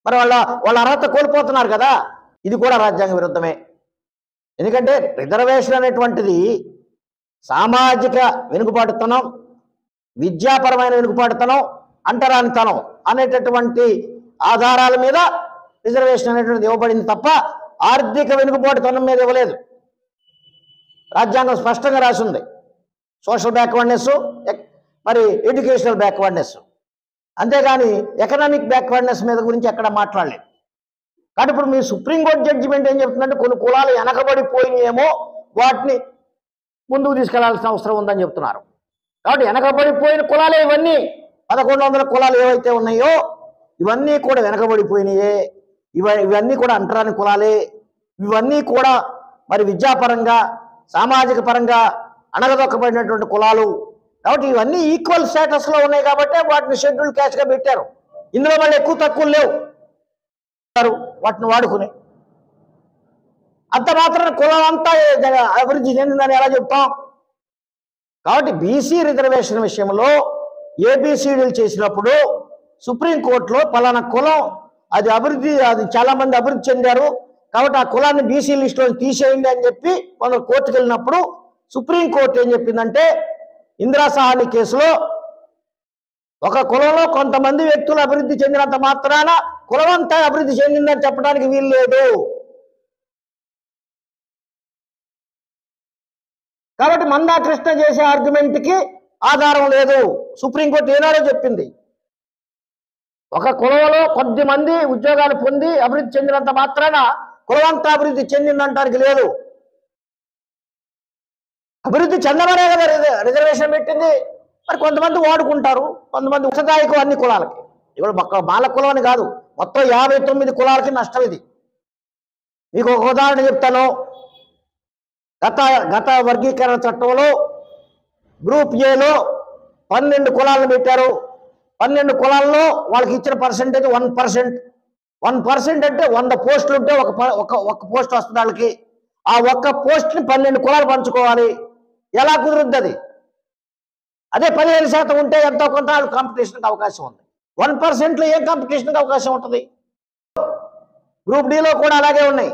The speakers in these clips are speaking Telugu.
మరి వాళ్ళ అర్హత కోల్పోతున్నారు కదా. ఇది కూడా రాజ్యాంగ విరుద్ధమే. ఎందుకంటే రిజర్వేషన్ అనేటువంటిది సామాజిక వెనుకబాటుతనం, విద్యాపరమైన వెనుకబాటుతనం, అంటరానితనం అనేటటువంటి ఆధారాల మీద రిజర్వేషన్ అనేటువంటిది ఇవ్వబడింది తప్ప ఆర్థిక వెనుకబాటుతనం మీద ఇవ్వలేదు. రాజ్యాంగం స్పష్టంగా రాసి ఉంది. సోషల్ బ్యాక్వర్డ్నెస్, మరి ఎడ్యుకేషనల్ బ్యాక్వర్డ్నెస్, అంతేగాని ఎకనామిక్ బ్యాక్వర్డ్నెస్ మీద గురించి ఎక్కడ మాట్లాడలేదు. కాబట్టి ఇప్పుడు మీ సుప్రీంకోర్టు జడ్జిమెంట్ ఏం చెప్తుందంటే కొన్ని కులాలు వెనకబడిపోయినాయేమో వాటిని ముందుకు తీసుకెళ్లాల్సిన అవసరం ఉందని చెప్తున్నారు. కాబట్టి వెనకబడిపోయిన కులాలే ఇవన్నీ. 1100 కులాలు ఏవైతే ఉన్నాయో ఇవన్నీ కూడా వెనకబడిపోయినాయే. ఇవన్నీ కూడా అంటరాని కులాలే. ఇవన్నీ కూడా మరి విద్యాపరంగా, సామాజిక పరంగా అణగదొక్కబడినటువంటి కులాలు. కాబట్టి ఇవన్నీ ఈక్వల్ స్టేటస్లో ఉన్నాయి కాబట్టి వాటిని షెడ్యూల్ క్యాస్ట్గా పెట్టారు. ఇందులో మళ్ళీ ఎక్కువ తక్కువ లేవు, వాటిని వాడుకుని. అంత మాత్రం కులం అంతా అభివృద్ధి చెందిందని ఎలా చెప్తాం? కాబట్టి బీసీ రిజర్వేషన్ విషయంలో ఏబిసిడీలు చేసినప్పుడు సుప్రీంకోర్టులో పలానా కులం అది చాలా మంది అభివృద్ధి చెందారు కాబట్టి ఆ కులాన్ని బీసీ లిస్టులో తీసేయండి అని చెప్పి కొందరు కోర్టుకు వెళ్ళినప్పుడు సుప్రీంకోర్టు ఏం చెప్పిందంటే, ఇందిరా సహాని కేసులో ఒక కులంలో కొంతమంది వ్యక్తులు అభివృద్ధి చెందినంత మాత్రాన కులం అంతా అభివృద్ధి చెందిందని చెప్పడానికి వీలు లేదు. కాబట్టి మందా కృష్ణ చేసే ఆర్గ్యుమెంట్కి ఆధారం లేదు. సుప్రీంకోర్టు ఏనాడో చెప్పింది, ఒక కులంలో కొద్ది మంది ఉద్యోగాలు పొంది అభివృద్ధి చెందినంత మాత్రాన కులమంతా అభివృద్ధి చెందిందంటానికి లేదు. అభివృద్ధి చెందమనే కదా రిజర్వేషన్ పెట్టింది. మరి కొంతమంది వాడుకుంటారు, కొంతమంది ఉత్తదాయకు అన్ని కులాలకి. ఇప్పుడు మాల కులం అని కాదు, మొత్తం 59 కులాలకి నష్టం ఇది. మీకు ఒక ఉదాహరణ చెప్తాను. గత వర్గీకరణ చట్టంలో గ్రూప్ ఏలో 12 కులాలను పెట్టారు. 12 కులాల్లో వాళ్ళకి ఇచ్చిన పర్సెంటేజ్ 1%. 1% అంటే 100 పోస్టులు ఉంటే ఒక పోస్ట్ వస్తుంది వాళ్ళకి. ఆ ఒక్క పోస్ట్ని 12 కులాలు పంచుకోవాలి. ఎలా కుదురుద్ది అది? అదే 15% ఉంటే ఎంతో కొంత కాంపిటీషన్కి అవకాశం ఉంది. 1%లో ఏం కాంపిటీషన్కి అవకాశం ఉంటుంది? గ్రూప్ డిలో కూడా అలాగే ఉన్నాయి,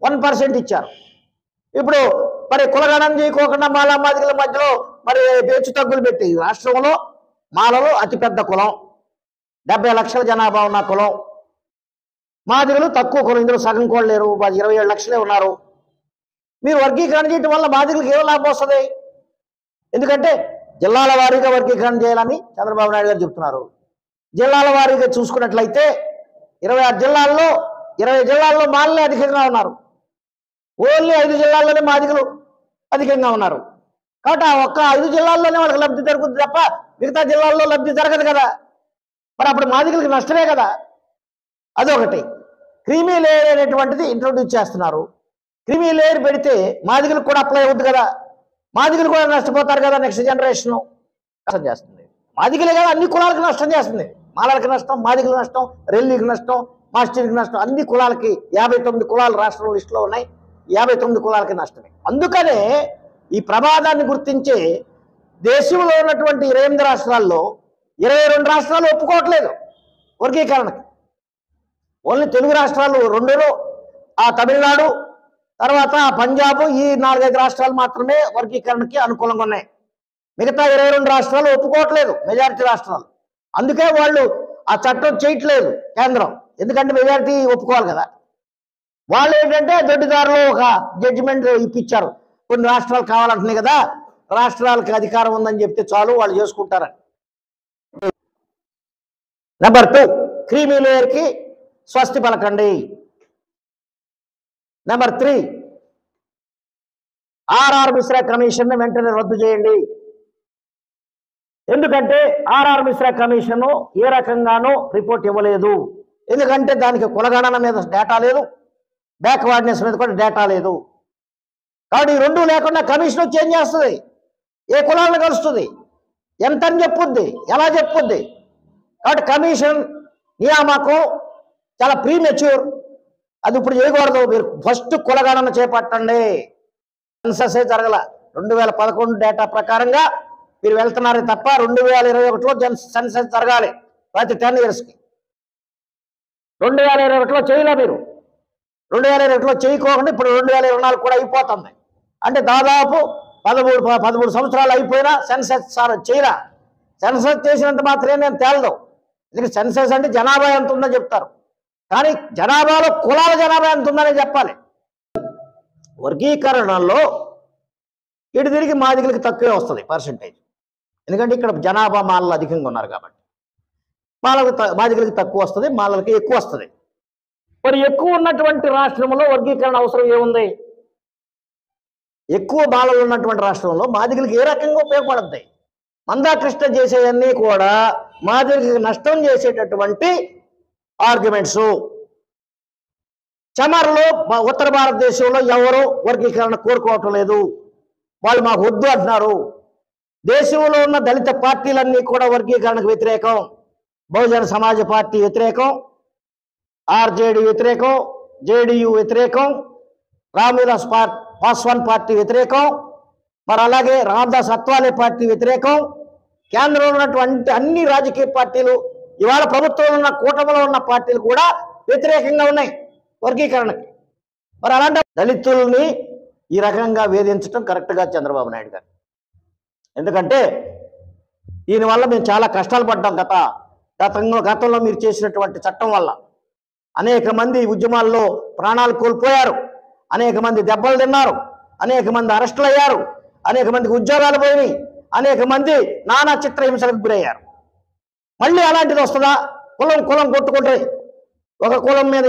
1% ఇచ్చారు. ఇప్పుడు మరి కులగణం చేయకోకుండా మాలా మాదిగల మధ్యలో మరి హెచ్చు తగ్గులు పెట్టి రాష్ట్రంలో మాలలు అతిపెద్ద కులం, 70 లక్షల జనాభా ఉన్న కులం. మాదిగలు తక్కువ కులం, ఇందులో సగం కూడా లేరు, 27 లక్షలే ఉన్నారు. మీరు వర్గీకరణ చేయడం వల్ల మాదిగలకు ఏం లాభం వస్తుంది? ఎందుకంటే జిల్లాల వారీగా వర్గీకరణ చేయాలని చంద్రబాబు నాయుడు గారు చెప్తున్నారు. జిల్లాల వారీగా చూసుకున్నట్లయితే 26 జిల్లాల్లో 20 జిల్లాల్లో మాలలే అధికంగా ఉన్నారు. ఓన్లీ 5 జిల్లాల్లోనే మాదిగలు అధికంగా ఉన్నారు. కాబట్టి ఆ ఒక్క 5 జిల్లాల్లోనే వాళ్ళకి లబ్ధి జరుగుతుంది తప్ప మిగతా జిల్లాల్లో లబ్ధి జరగదు కదా. మరి అప్పుడు మాదిగలకి నష్టమే కదా. అదొకటి. క్రీమీ లేయర్ అనేటువంటిది ఇంట్రొడ్యూస్ చేస్తున్నారు. క్రీమీ లేయర్ పెడితే మాదిగలకు కూడా అప్లై అవుతుంది కదా. మాదిగలు కూడా నష్టపోతారు కదా. నెక్స్ట్ జనరేషన్ నష్టం చేస్తుంది. మాదిగలే కదా అన్ని కులాలకు నష్టం చేస్తుంది. మాలలకు నష్టం, మాదిగలకు నష్టం, రెల్లికి నష్టం, మాస్టర్కి నష్టం. అన్ని కులాలకి 59 కులాలు రాష్ట్రం లిస్టులో ఉన్నాయి. 59 కులాలకి నష్టమే. అందుకనే ఈ ప్రమాదాన్ని గుర్తించి దేశంలో ఉన్నటువంటి 28 రాష్ట్రాల్లో 22 రాష్ట్రాలు ఒప్పుకోవట్లేదు వర్గీకరణకి. ఓన్లీ తెలుగు రాష్ట్రాలు 2, ఆ తమిళనాడు, తర్వాత పంజాబ్, ఈ 4-5 రాష్ట్రాలు మాత్రమే వర్గీకరణకి అనుకూలంగా ఉన్నాయి. మిగతా 22 రాష్ట్రాలు ఒప్పుకోవట్లేదు, మెజారిటీ రాష్ట్రాలు. అందుకే వాళ్ళు ఆ చట్టం చేయట్లేదు కేంద్రం, ఎందుకంటే మెజారిటీ ఒప్పుకోవాలి కదా. వాళ్ళు ఏంటంటే దొడ్డిదారులు ఒక జడ్జిమెంట్ ఇప్పించారు, కొన్ని రాష్ట్రాలు కావాలంటున్నాయి కదా, రాష్ట్రాలకు అధికారం ఉందని చెప్తే చాలు వాళ్ళు చేసుకుంటారని. నెంబర్ 2, క్రీమీ లేయర్కి స్వస్తి పలకండి. నెంబర్ 3, ఆర్ఆర్ మిశ్రా కమిషన్ వెంటనే రద్దు చేయండి. ఎందుకంటే ఆర్ఆర్ మిశ్రా కమిషన్ ఏ రకంగానూ రిపోర్ట్ ఇవ్వలేదు. ఎందుకంటే దానికి కులగణన మీద డేటా లేదు, బ్యాక్వర్డ్నెస్ మీద కూడా డేటా లేదు. కాబట్టి ఈ 2 లేకుండా కమిషన్ చేంజ్ చేస్తుంది, ఏ కులాలను కలుస్తుంది, ఎంత అని చెప్పుద్ది, ఎలా చెప్పుద్ది. కాబట్టి కమిషన్ నియామకం చాలా ప్రీమెచ్యూర్, అది ఇప్పుడు చేయకూడదు. మీరు ఫస్ట్ కులగణన చేపట్టండి. సెన్ససే జరగల. 2011 డేటా ప్రకారంగా మీరు వెళ్తున్నారే తప్ప 2021లో సెన్సస్ జరగాలి ప్రతి 10 ఇయర్స్కి. 2021లో చేయలే మీరు. 2021లో చేయకోకుండా ఇప్పుడు 2024 కూడా అయిపోతుంది. అంటే దాదాపు 13 సంవత్సరాలు అయిపోయినా సెన్సెస్ సార్ చేయరా. సెన్సెస్ చేసినంత మాత్రమే నేను తేలదు. ఎందుకంటే సెన్సెస్ అంటే జనాభా ఎంత ఉందని చెప్తారు, కానీ జనాభాలో కులాల జనాభా ఎంత ఉందని చెప్పాలి. వర్గీకరణలో ఇటు తిరిగి మాదిగలకి తక్కువే వస్తుంది పర్సంటేజ్. ఎందుకంటే ఇక్కడ జనాభా మాలలు అధికంగా ఉన్నారు కాబట్టి మాదిగలకి తక్కువ వస్తుంది, మాలలకి ఎక్కువ వస్తుంది. మరి ఎక్కువ ఉన్నటువంటి రాష్ట్రంలో వర్గీకరణ అవసరం ఏముంది? ఎక్కువ మాలలు ఉన్నటువంటి రాష్ట్రంలో మాదిగలకి ఏ రకంగా ఉపయోగపడుతుంది? మందాకృష్ణ చేసేవన్నీ కూడా మాదిగలకి నష్టం చేసేటటువంటి ఆర్గ్యుమెంట్స్. చమర్లో ఉత్తర భారతదేశంలో ఎవరు వర్గీకరణ కోరుకోవటం లేదు, వాళ్ళు మాకు వద్దు అంటున్నారు. దేశంలో ఉన్న దళిత పార్టీలన్నీ కూడా వర్గీకరణకు వ్యతిరేకం. బహుజన సమాజ్ పార్టీ వ్యతిరేకం, ఆర్జేడీ వ్యతిరేకం, జేడీయూ వ్యతిరేకం, రామ్విలాస్ పాస్వాన్ పార్టీ వ్యతిరేకం, మరి అలాగే రామదాస్ అత్వాలే పార్టీ వ్యతిరేకం. కేంద్రంలో ఉన్నటువంటి అన్ని రాజకీయ పార్టీలు, ఇవాళ ప్రభుత్వంలో ఉన్న కూటమిలో ఉన్న పార్టీలు కూడా వ్యతిరేకంగా ఉన్నాయి వర్గీకరణకి. మరి అలాంటి దళితుల్ని ఈ రకంగా వేధించడం కరెక్ట్గా చంద్రబాబు నాయుడు గారు. ఎందుకంటే దీనివల్ల మేము చాలా కష్టాలు పడ్డాం. గతంలో మీరు చేసినటువంటి చట్టం వల్ల అనేక మంది ఉద్యమాల్లో ప్రాణాలు కోల్పోయారు, అనేక మంది దెబ్బలు తిన్నారు, అనేక మంది అరెస్టులు అయ్యారు, అనేక మందికి ఉద్యోగాలు పోయినాయి, అనేక మంది నానా చిత్రహింసలకు గురయ్యారు. మళ్ళీ అలాంటిది వస్తుందా? కులం కొట్టుకుంటే ఒక కులం మీద